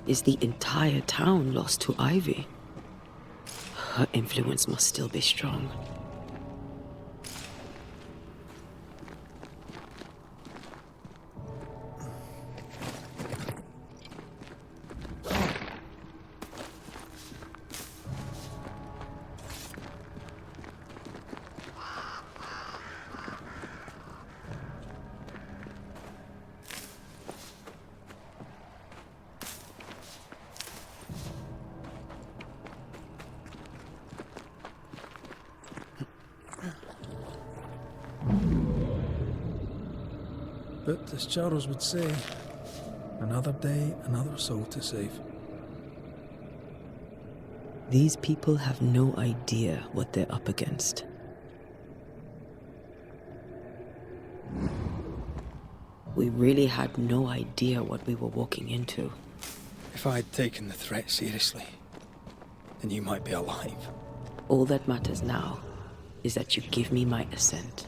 Is the entire town lost to Ivy? Her influence must still be strong. But as Charles would say, another day, another soul to save. These people have no idea what they're up against. We really had no idea what we were walking into. If I'd taken the threat seriously, then you might be alive. All that matters now is that you give me my assent.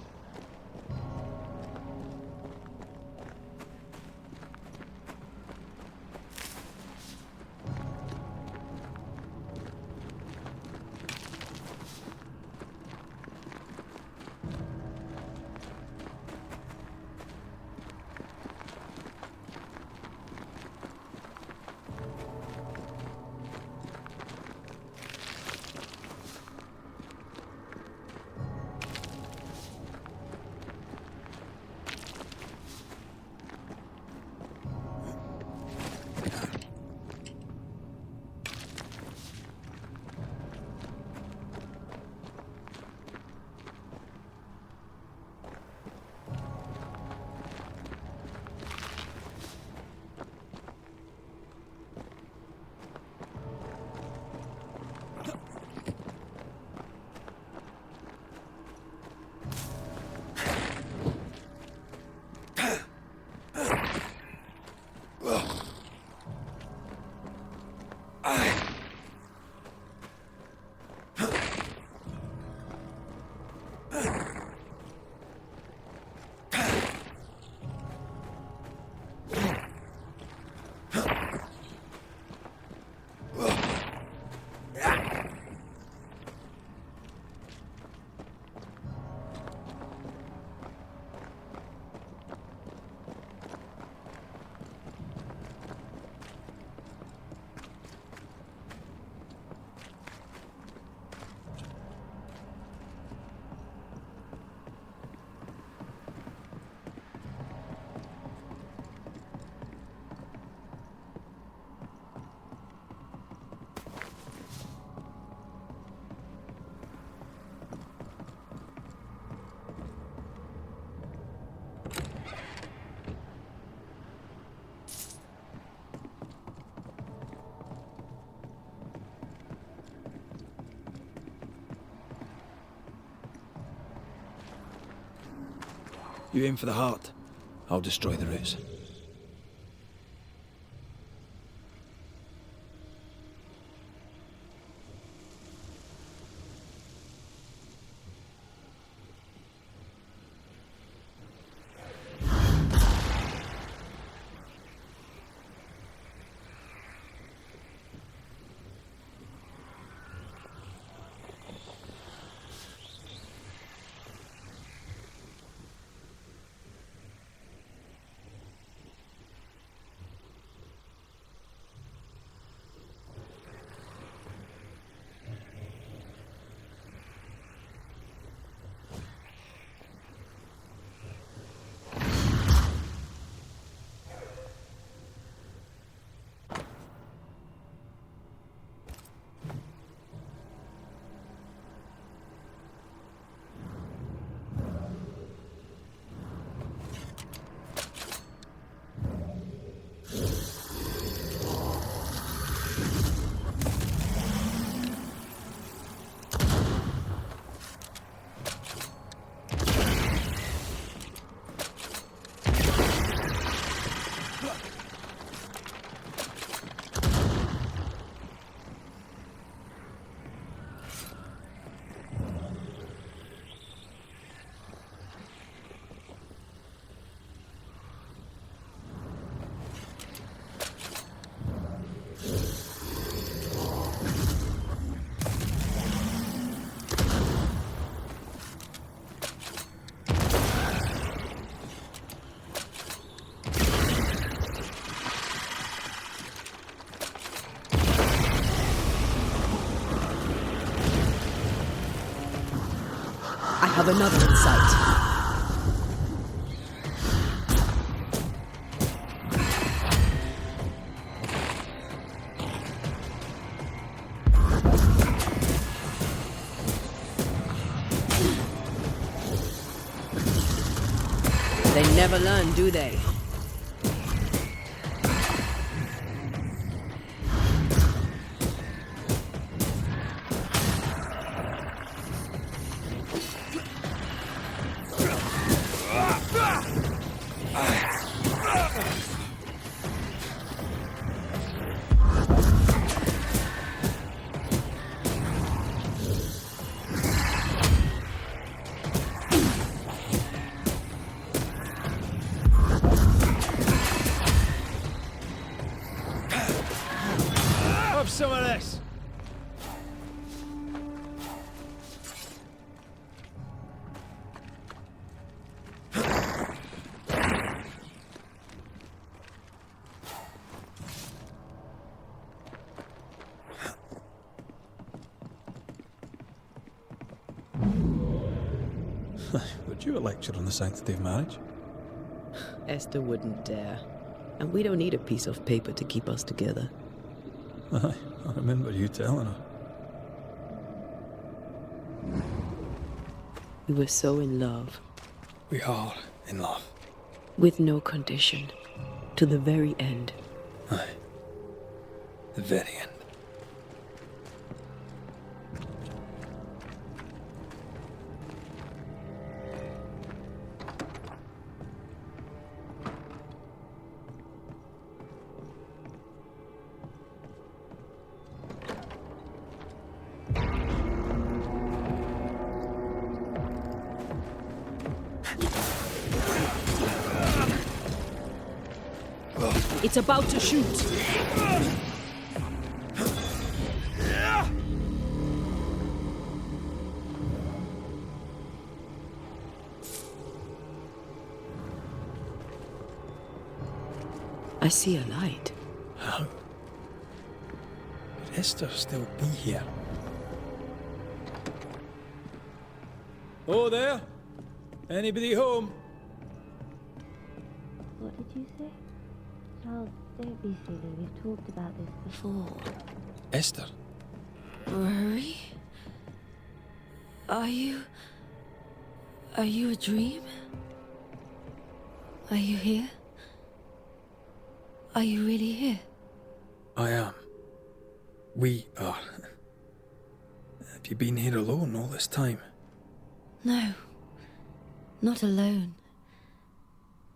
You aim for the heart, I'll destroy the roots. have another in sight. They never learn, do they? Some of this. Would you a lecture on the sanctity of marriage? Esther wouldn't dare. And we don't need a piece of paper to keep us together. Aye, I remember you telling her. We were so in love. We are in love. With no condition. To the very end. Aye. The very end. It's about to shoot. I see a light. How? Could Esther still be here? Oh, there? Anybody home? What did you say? Charles, don't be silly. We've talked about this before. Esther? Rory? Are you a dream? Are you here? Are you really here? I am. We are. Have you been here alone all this time? No, not alone.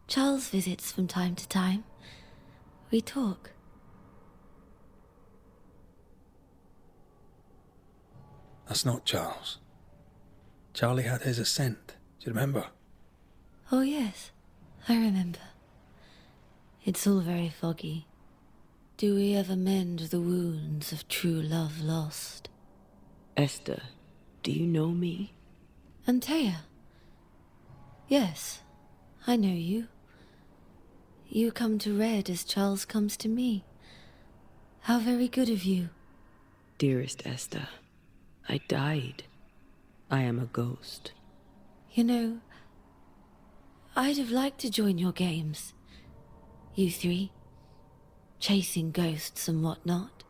Charles visits from time to time. We talk. That's not Charles. Charlie had his ascent. Do you remember? Oh yes, I remember. It's all very foggy. Do we ever mend the wounds of true love lost? Esther, do you know me? Antea? Yes, I know you. You come to Red as Charles comes to me. How very good of you. Dearest Esther, I died. I am a ghost. You know, I'd have liked to join your games. You three. Chasing ghosts and whatnot.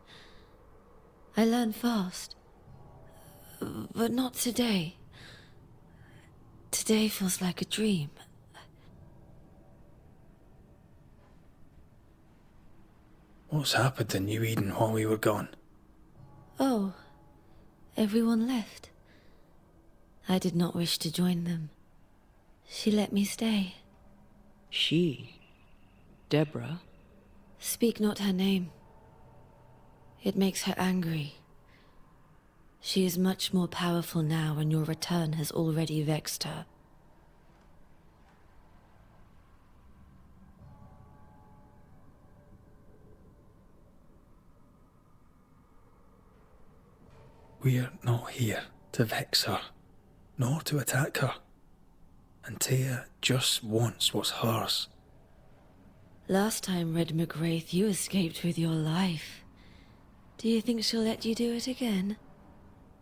I learn fast. But not today. Today feels like a dream. What's happened in New Eden while we were gone? Oh, everyone left. I did not wish to join them. She let me stay. She? Deborah? Speak not her name. It makes her angry. She is much more powerful now, and your return has already vexed her. We're not here to vex her, nor to attack her. Antea just wants what's hers. Last time, Red McWraith, you escaped with your life. Do you think she'll let you do it again?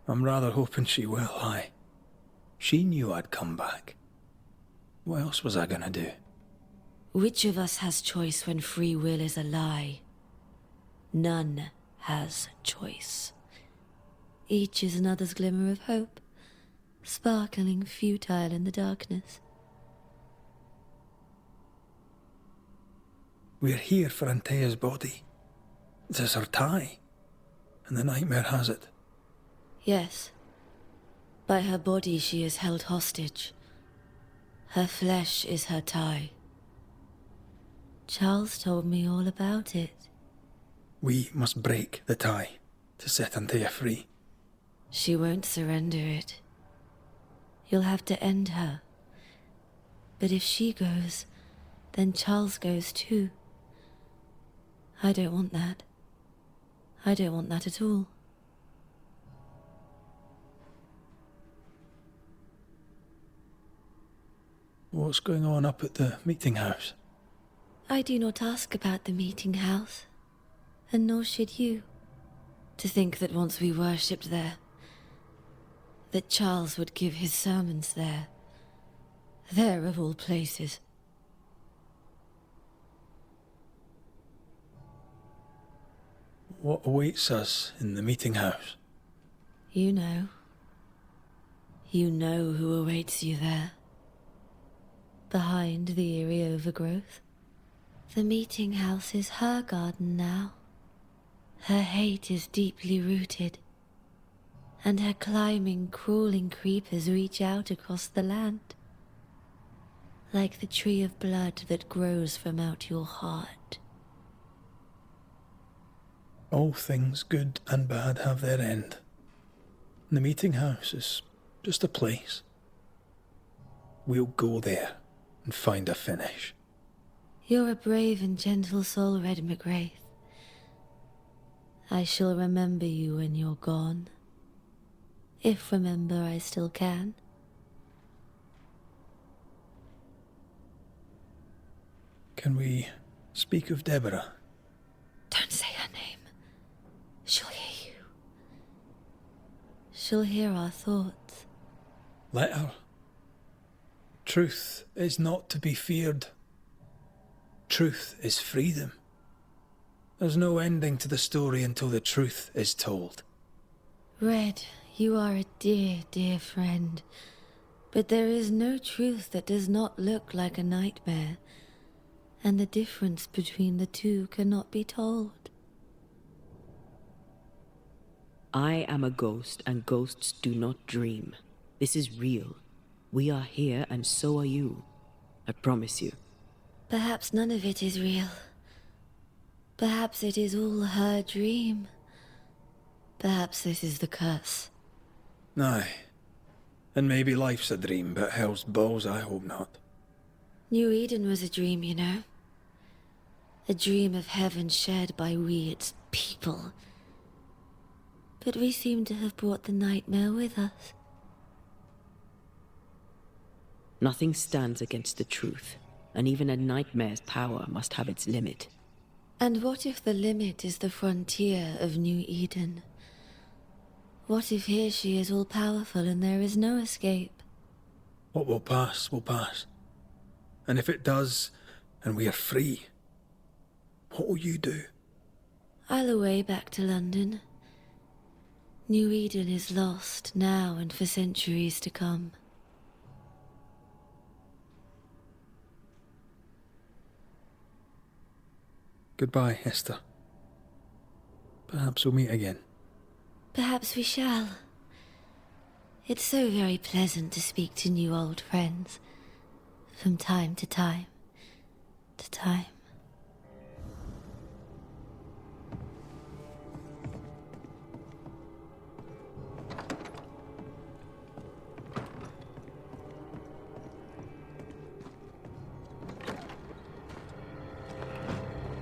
I'm rather hoping she will, aye. She knew I'd come back. What else was I gonna do? Which of us has choice when free will is a lie? None has choice. Each is another's glimmer of hope, sparkling futile in the darkness. We're here for Antea's body. It is her tie, and the nightmare has it. Yes. By her body she is held hostage. Her flesh is her tie. Charles told me all about it. We must break the tie to set Antea free. She won't surrender it. You'll have to end her. But if she goes, then Charles goes too. I don't want that. I don't want that at all. What's going on up at the meeting house? I do not ask about the meeting house, and nor should you. To think that once we worshipped there, that Charles would give his sermons there. There of all places. What awaits us in the meeting house? You know. You know who awaits you there. Behind the eerie overgrowth. The meeting house is her garden now. Her hate is deeply rooted, and her climbing, crawling creepers reach out across the land, like the tree of blood that grows from out your heart. All things good and bad have their end. The meeting house is just a place. We'll go there and find a finish. You're a brave and gentle soul, Red McGrath. I shall remember you when you're gone. If remember I still can. Can we speak of Deborah? Don't say her name. She'll hear you. She'll hear our thoughts. Let her. Truth is not to be feared. Truth is freedom. There's no ending to the story until the truth is told. Red, you are a dear, dear friend. But there is no truth that does not look like a nightmare, and the difference between the two cannot be told. I am a ghost, and ghosts do not dream. This is real. We are here, and so are you. I promise you. Perhaps none of it is real. Perhaps it is all her dream. Perhaps this is the curse. Aye. And maybe life's a dream, but hell's balls, I hope not. New Eden was a dream, you know. A dream of heaven shared by we, its people. But we seem to have brought the nightmare with us. Nothing stands against the truth, and even a nightmare's power must have its limit. And what if the limit is the frontier of New Eden? What if here she is all-powerful and there is no escape? What will pass, will pass. And if it does, and we are free, what will you do? I'll away back to London. New Eden is lost now and for centuries to come. Goodbye, Esther. Perhaps we'll meet again. Perhaps we shall. It's so very pleasant to speak to new old friends. From time to time. To time.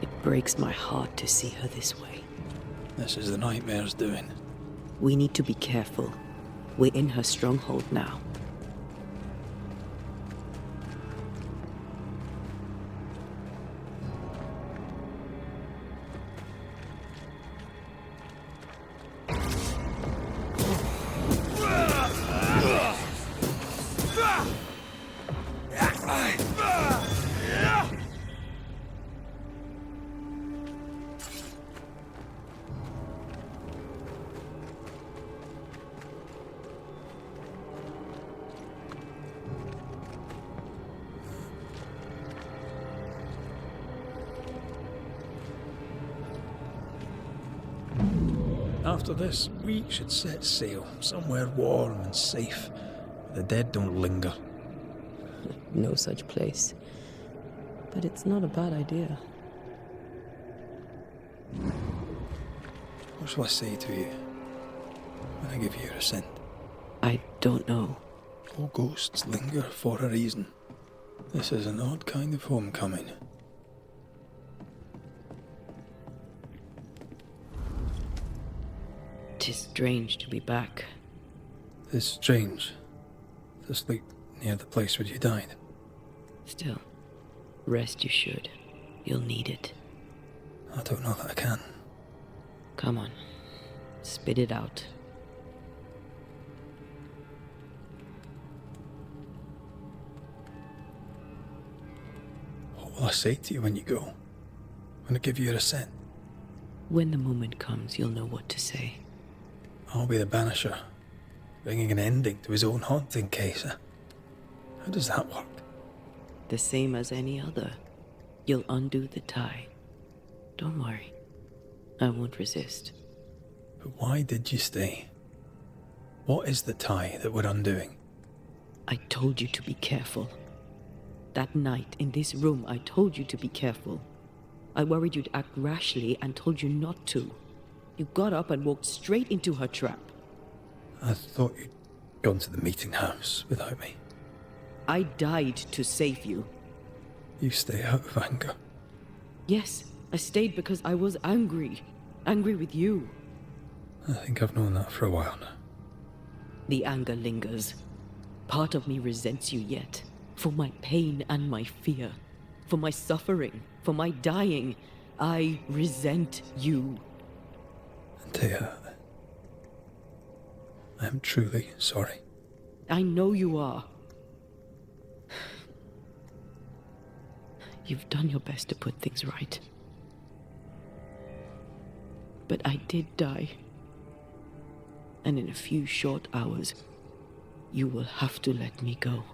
It breaks my heart to see her this way. This is the nightmare's doing. We need to be careful. We're in her stronghold now. After this, we should set sail somewhere warm and safe, where the dead don't linger. No such place. But it's not a bad idea. What shall I say to you when I give you your assent? I don't know. All ghosts linger for a reason. This is an odd kind of homecoming. 'Tis strange to be back. It's strange to sleep near the place where you died. Still, rest you should. You'll need it. I don't know that I can. Come on. Spit it out. What will I say to you when you go? When I give you your assent? When the moment comes, you'll know what to say. I'll be the banisher, bringing an ending to his own haunting case. How does that work? The same as any other. You'll undo the tie. Don't worry. I won't resist. But why did you stay? What is the tie that we're undoing? I told you to be careful. That night in this room, I told you to be careful. I worried you'd act rashly and told you not to. You got up and walked straight into her trap. I thought you'd gone to the meeting house without me. I died to save you. You stay out of anger. Yes, I stayed because I was angry. Angry with you. I think I've known that for a while now. The anger lingers. Part of me resents you yet. For my pain and my fear. For my suffering. For my dying. I resent you. Thea, I am truly sorry. I know you are. You've done your best to put things right. But I did die. And in a few short hours, you will have to let me go.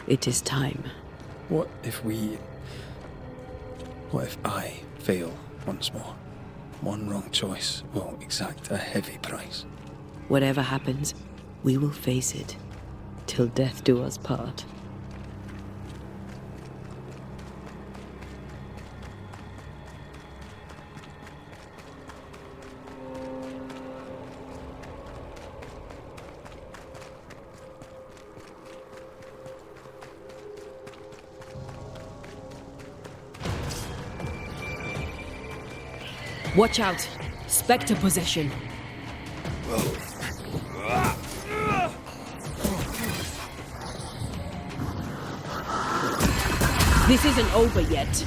It is time. What if we What if I fail once more? One wrong choice will exact a heavy price. Whatever happens, we will face it, till death do us part. Watch out! Spectre possession! This isn't over yet.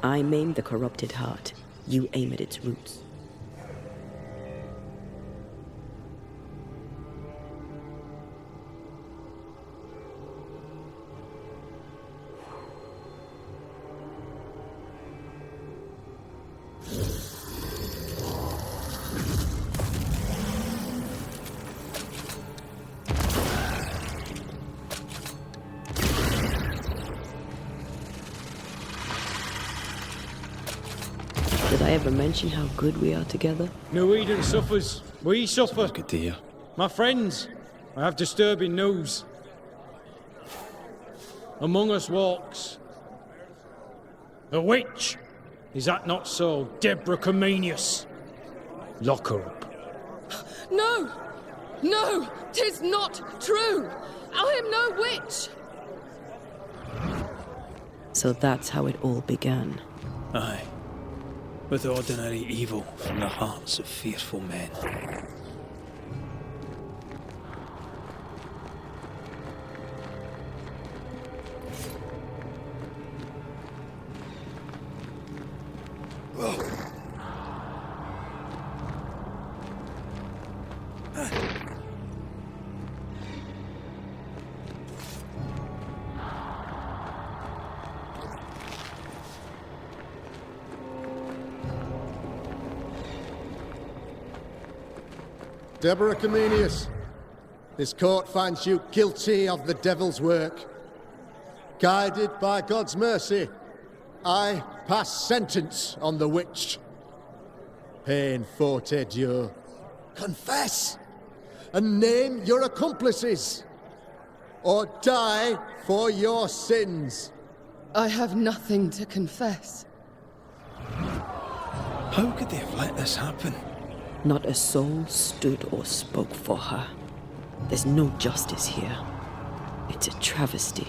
I maim the corrupted heart. You aim at its roots. Did I ever mention how good we are together? No Eden suffers. We suffer. Good to hear. My friends, I have disturbing news. Among us walks a witch. Is that not so, Deborah Comenius? Lock her up. No! No! 'Tis not true! I am no witch! So that's how it all began. Aye. With ordinary evil from the hearts of fearful men. Deborah Comenius, this court finds you guilty of the devil's work. Guided by God's mercy, I pass sentence on the witch. Pain forte Dieu. Confess and name your accomplices, or die for your sins. I have nothing to confess. How could they have let this happen? Not a soul stood or spoke for her. There's no justice here. It's a travesty.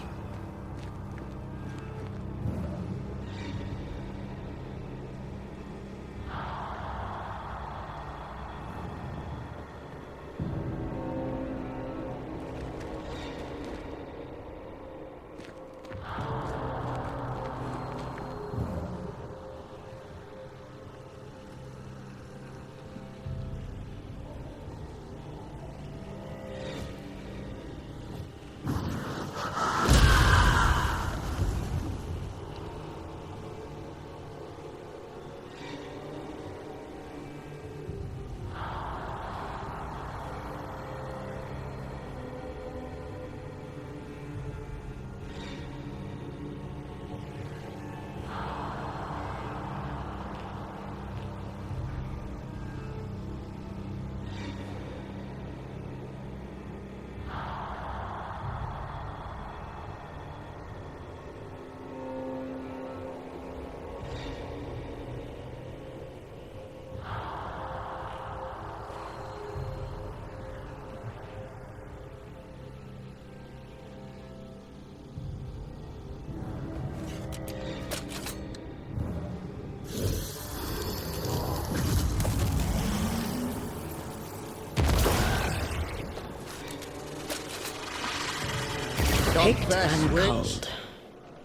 Confess, and witch. cold.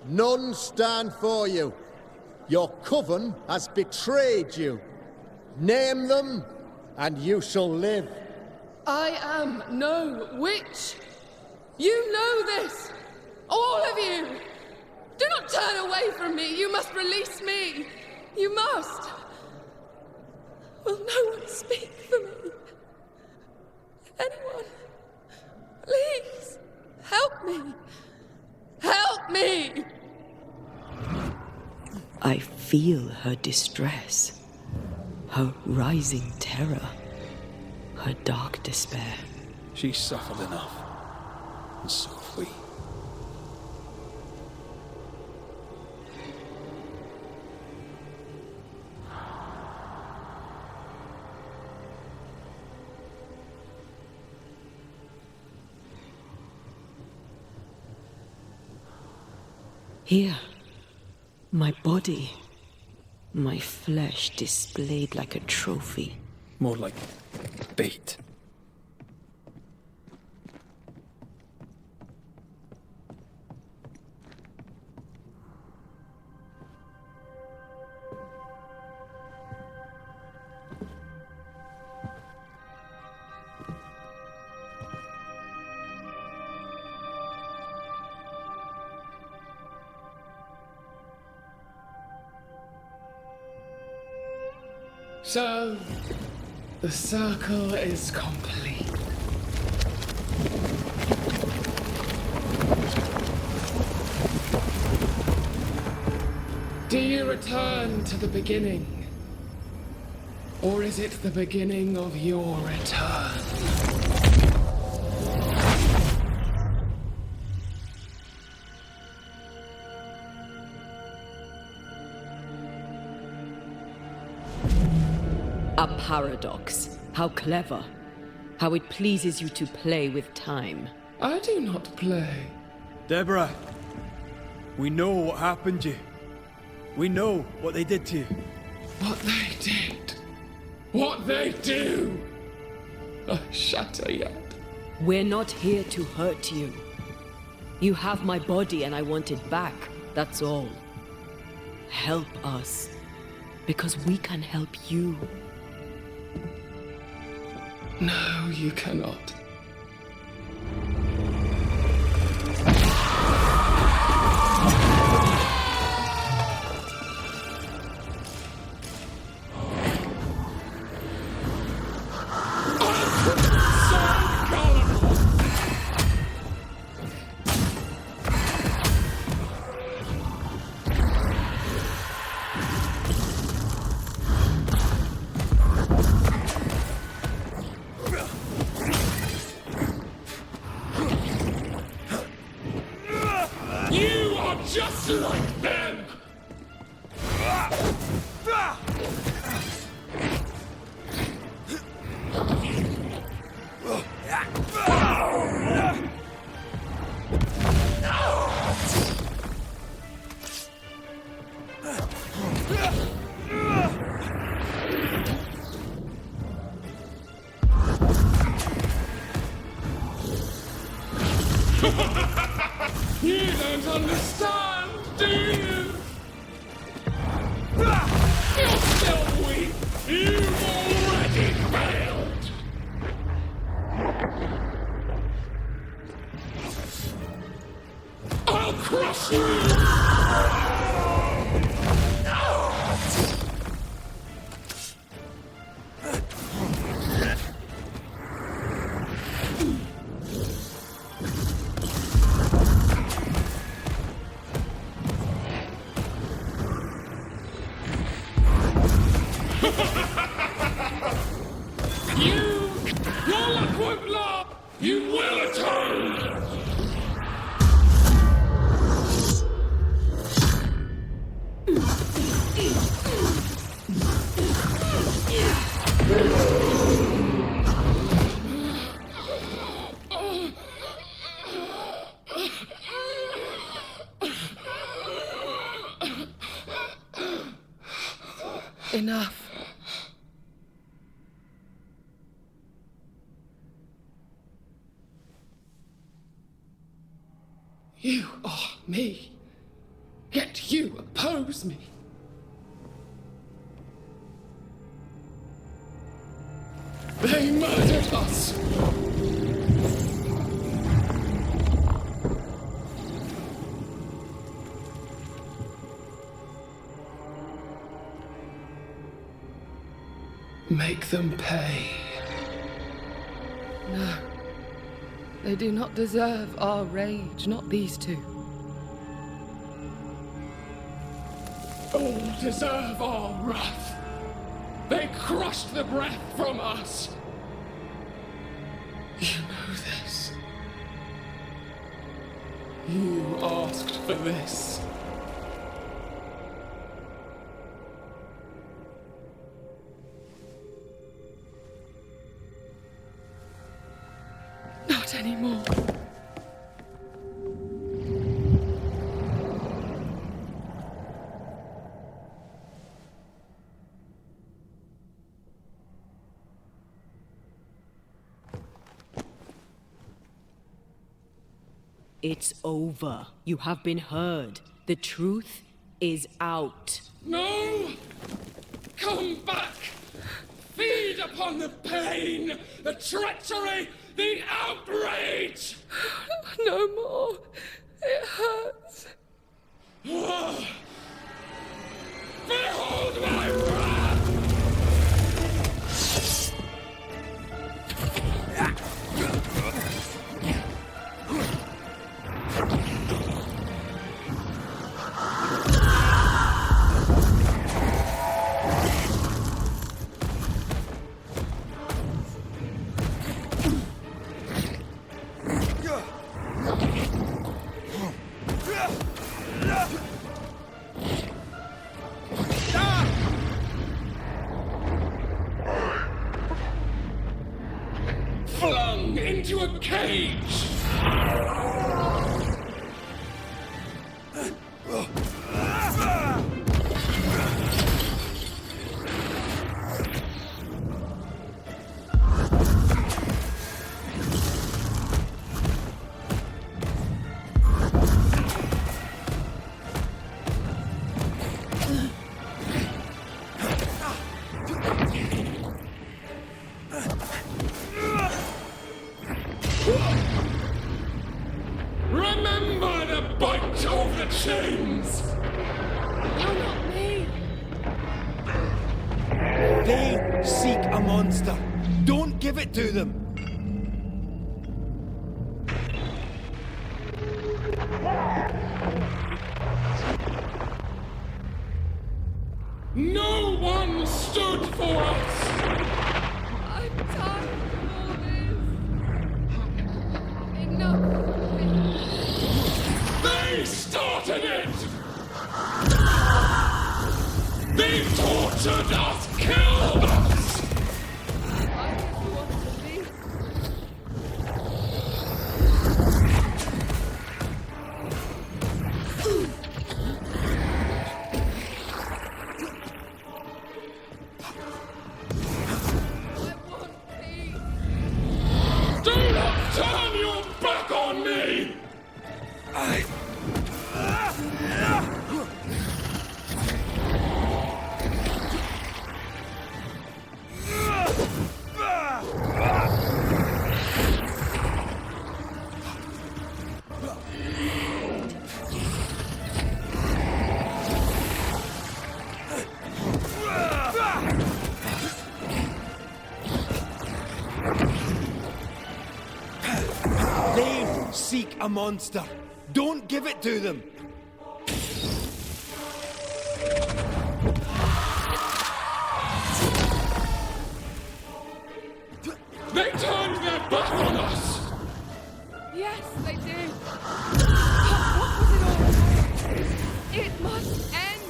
None stand for you. Your coven has betrayed you. Name them, and you shall live. I am no witch. You know this. All of you. Do not turn away from me. You must release me. You must. Will no one speak for me? Anyone? Please. Help me. Help me. I feel her distress, her rising terror, her dark despair. She's suffered enough. And so have we. Here, my body, my flesh displayed like a trophy. More like bait. So, the circle is complete. Do you return to the beginning? Or is it the beginning of your return? A paradox. How clever. How it pleases you to play with time. I do not play. Deborah, we know what happened to you. We know what they did to you. What they did. What they do. I shatter yet. We're not here to hurt you. You have my body and I want it back. That's all. Help us. Because we can help you. No, you cannot. You are just like them! You don't understand, do you? You're still weak. You've already failed. I'll crush you! Your luck won't last! You will atone! Enough. You are me. Yet you oppose me. They murdered us. Make them pay. No. They do not deserve our rage, not these two. All deserve our wrath. They crushed the breath from us. You know this. You asked for this. Not anymore. It's over. You have been heard. The truth is out. No! Come back! Feed upon the pain, the treachery, the outrage! No more. It hurts. Behold my wrath! Flung into a cage! Remember the bite of the chains! You're not me. They seek a monster. Don't give it to them. No one stood for us! I'm tired of all this. Enough. They started it! They tortured us, killed us! I just want to leave. I want peace. Do not turn your back on me! They seek a monster. Don't give it to them. They turned their back on us! Yes, they did. But what was it all? It must end.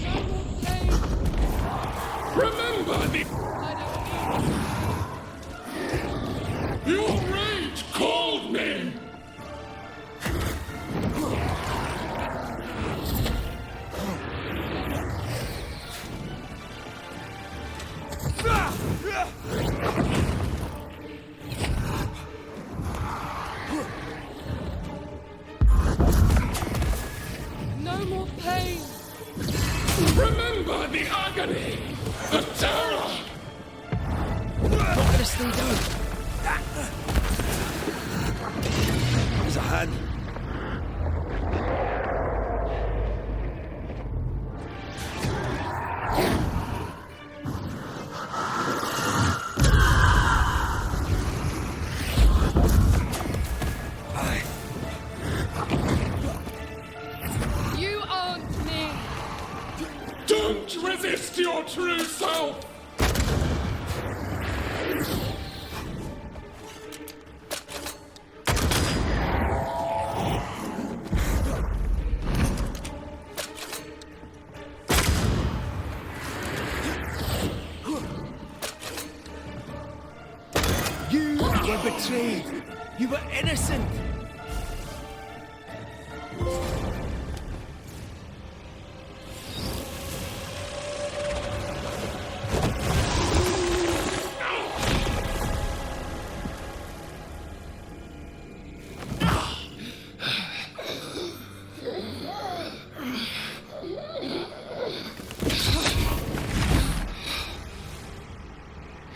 No more pain. Remember the... I don't need it. Your rage called me! pain. Remember the agony, the terror. Not gonna stay down. There's a hand. You aren't me. Don't resist your true self. You were betrayed. You were innocent.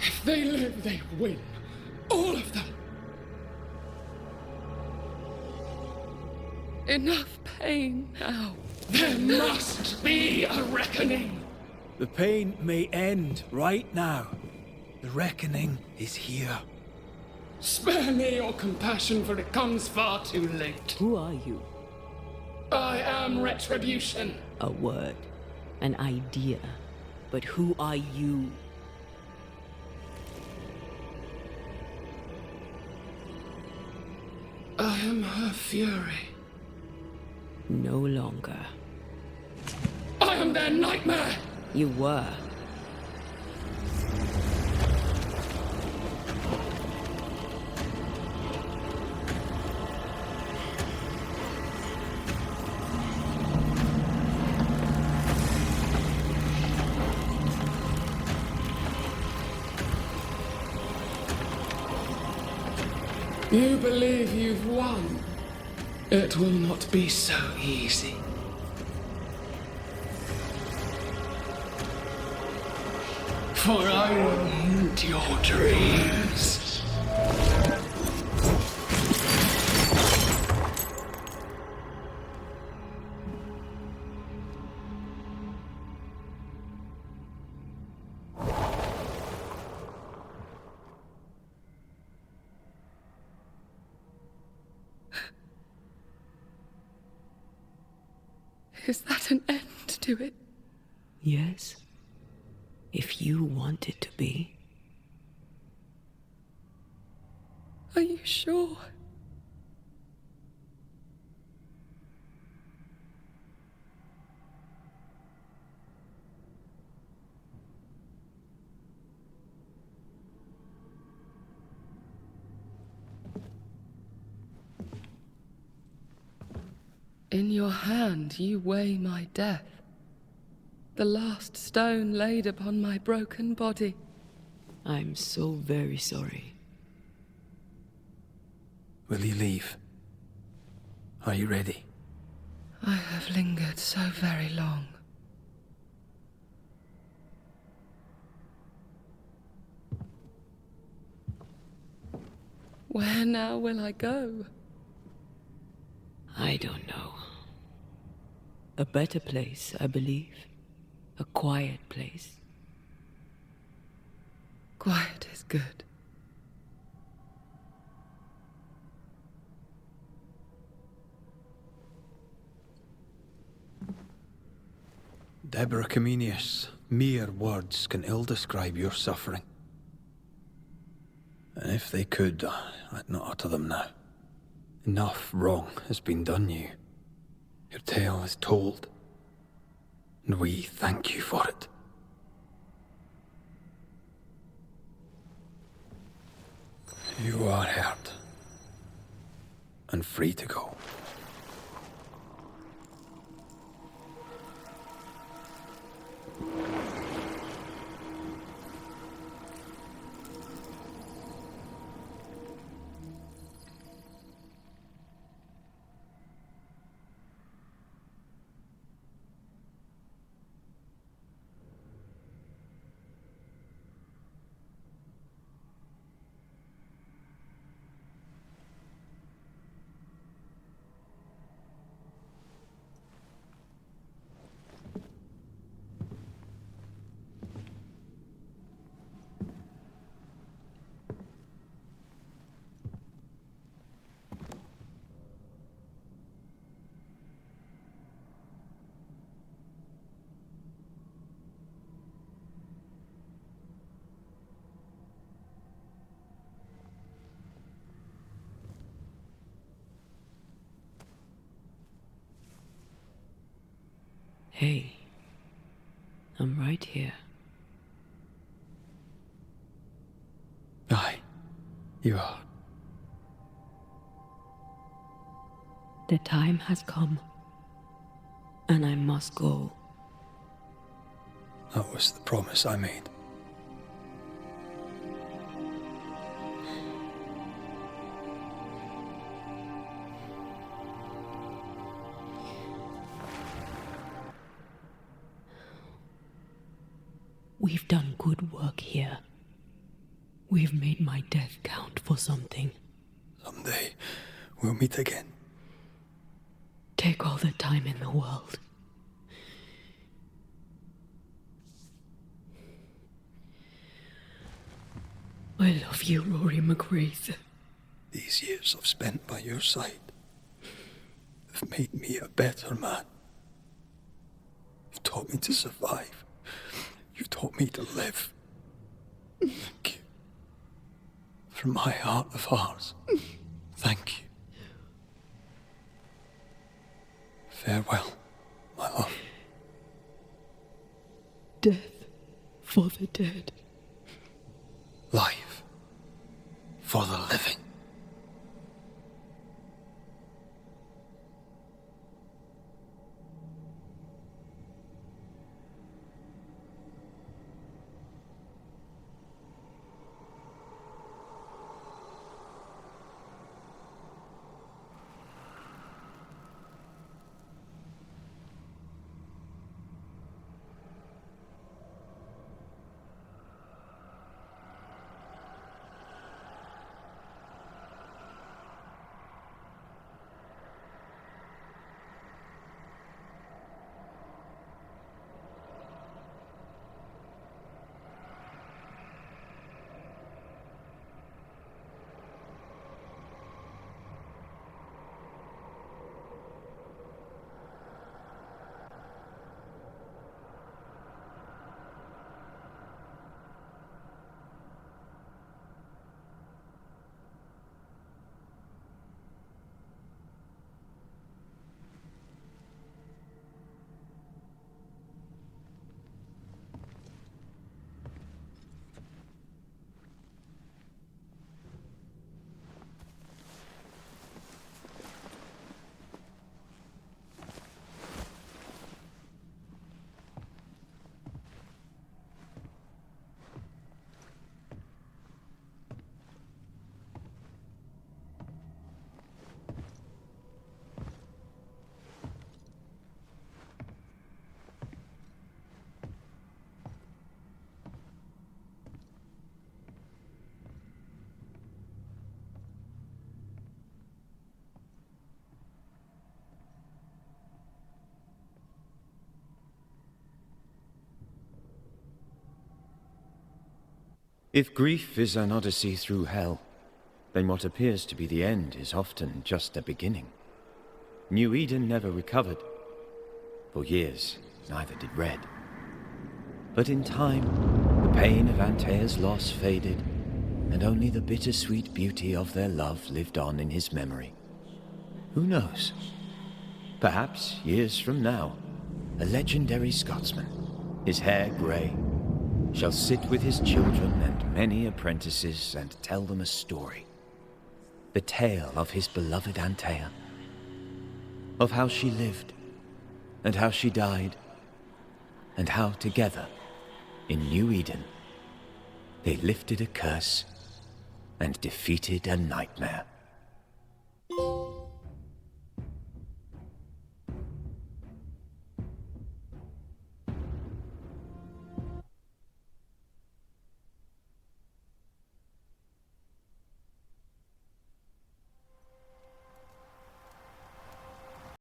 If they live, they win. All of them. Enough pain now. There must be a reckoning. The pain may end right now. The reckoning is here. Spare me your compassion, for it comes far too late. Who are you? I am retribution. A word, an idea. But who are you? I am her fury. No longer. I am their nightmare. You were. You believe you've won. It will not be so easy. For I will haunt your dreams. Is that an end to it? Yes. If you want it to be. Are you sure? In your hand you weigh my death, the last stone laid upon my broken body. I'm so very sorry. Will you leave? Are you ready? I have lingered so very long. Where now will I go? I don't know. A better place, I believe. A quiet place. Quiet is good. Deborah Comenius, mere words can ill describe your suffering. And if they could, I'd not utter them now. Enough wrong has been done you. Your tale is told, and we thank you for it. You are hurt, and free to go. Hey, I'm right here. Aye, you are. The time has come, and I must go. That was the promise I made. We've done good work here. We've made my death count for something. Someday, we'll meet again. Take all the time in the world. I love you, Rory McWraith. These years I've spent by your side have made me a better man. You've taught me to survive. You've taught me to live. Thank you. From my heart of hearts, thank you. Farewell, my love. Death for the dead. Life for the living. If grief is an odyssey through hell, then what appears to be the end is often just a beginning. New Eden never recovered. For years, neither did Red. But in time, the pain of Antaea's loss faded, and only the bittersweet beauty of their love lived on in his memory. Who knows? Perhaps, years from now, a legendary Scotsman, his hair grey, shall sit with his children and many apprentices and tell them a story. The tale of his beloved Antaea. Of how she lived, and how she died, and how together, in New Eden, they lifted a curse and defeated a nightmare.